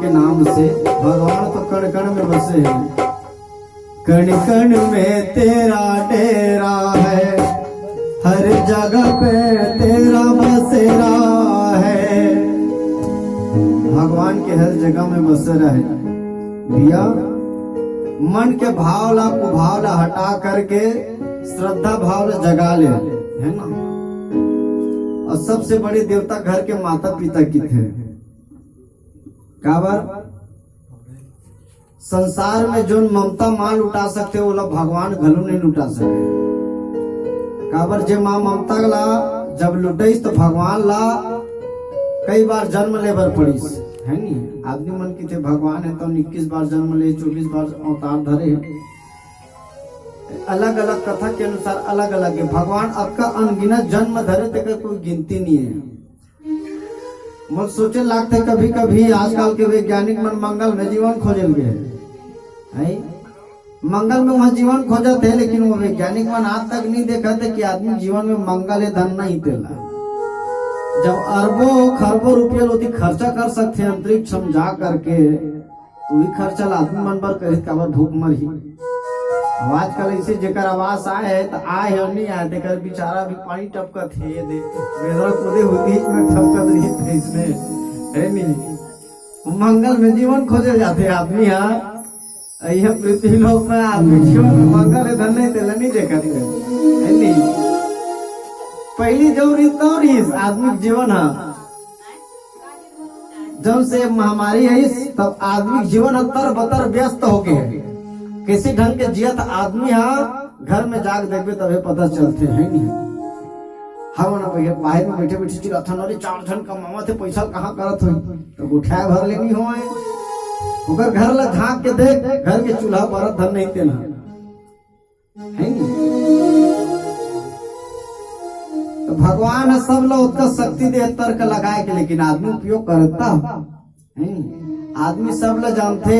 के नाम से। भगवान तो कण कण में बसे हैं, कण कण में तेरा डेरा है, हर जगह पे तेरा बसेरा है। भगवान के हर जगह में बसेरा है भैया। मन के भाव ला कुभाव ला हटा करके श्रद्धा भाव ला जगा ले, है ना। और सबसे बड़े देवता घर के माता पिता की थे। काबर संसार में जो ममता मां लुटा सकते वो लोग भगवान घलो नहीं लुटा सके। काबर जे मां ममता ला जब लुटाइस तो भगवान ला कई बार जन्म लेबर पड़ीस, है नी। आदमी मन की थे भगवान है तो 21 बार जन्म ले, 24 बार अवतार धरे। अलग अलग कथा के अनुसार अलग अलग है। भगवान आपका अनगिनत जन्म धरे तेकर कोई गिनती नहीं है। मुझ सोचे लागते कभी कभी आजकल के वैज्ञानिक मन मंगल में जीवन खोजल गए है। मंगल में वहाँ जीवन खोजा थे, लेकिन वो वैज्ञानिक मन आज तक नहीं देखा थे कि आदमी जीवन में मंगल है धन नहीं देला। जब अरबों खरबों रुपये लोग खर्चा कर सकते हैं अंतरिक्ष में जा करके, तो भी खर्चा आदमी मन पर करे काबर भूख मरी। आजकल ऐसे जेकर आवास आए है तो आए और नहीं आए तेकर बेचारा भी पानी टपकत है। ये देख बेदरा कूदे होती इसमें टपकत रही थे इसमें, है नहीं। मंगल में जीवन खोजे जाते आदमी। यहाँ यह पृथ्वी लोक में आदमी जीवन में मंगल है धन नहीं तेला नहीं देखा है नहीं। पहली जो रीत और रीत आदमी जीवन है जब से महामारी है तब आदमी जीवन अतर बतर व्यस्त हो गए। किसी ढंग के जियत आदमी घर में जाग देखे तभी पता चलते हैं नहीं। हम ना भैया बाहर में बैठे बैठे चिराथन वाले 4 जन कमावा थे पैसा कहाँ करत हुई तो उठाए भर लेनी हो। अगर घर ला झांक के देख घर के चूल्हा पर धन नहीं देना है नहीं। तो भगवान सब लोग उसका शक्ति दे तर्क लगाए के, लेकिन आदमी उपयोग करता है। आदमी सब लोग जानते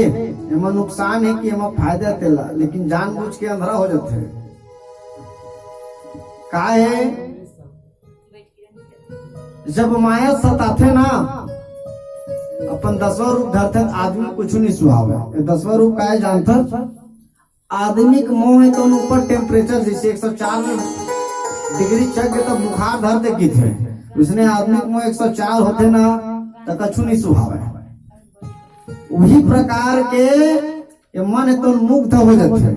एमा नुकसान है कि एमा फायदा तेला, लेकिन जानबूझ के अंधरा हो जाते हैं। का है जब माया सताथे ना अपन 10वां रूप धरते आदमी कुछ नहीं सुहावे। 10वां रूप का है जानते आदमी के मुंह है तो ऊपर टेम्परेचर जैसे 104 डिग्री चक के तो बुखार धर दे की थे उसने आदमी के मुंह 104 होते ना तो कछु नहीं सुहावे। वही प्रकार के मन तो मुग्ध हो जाते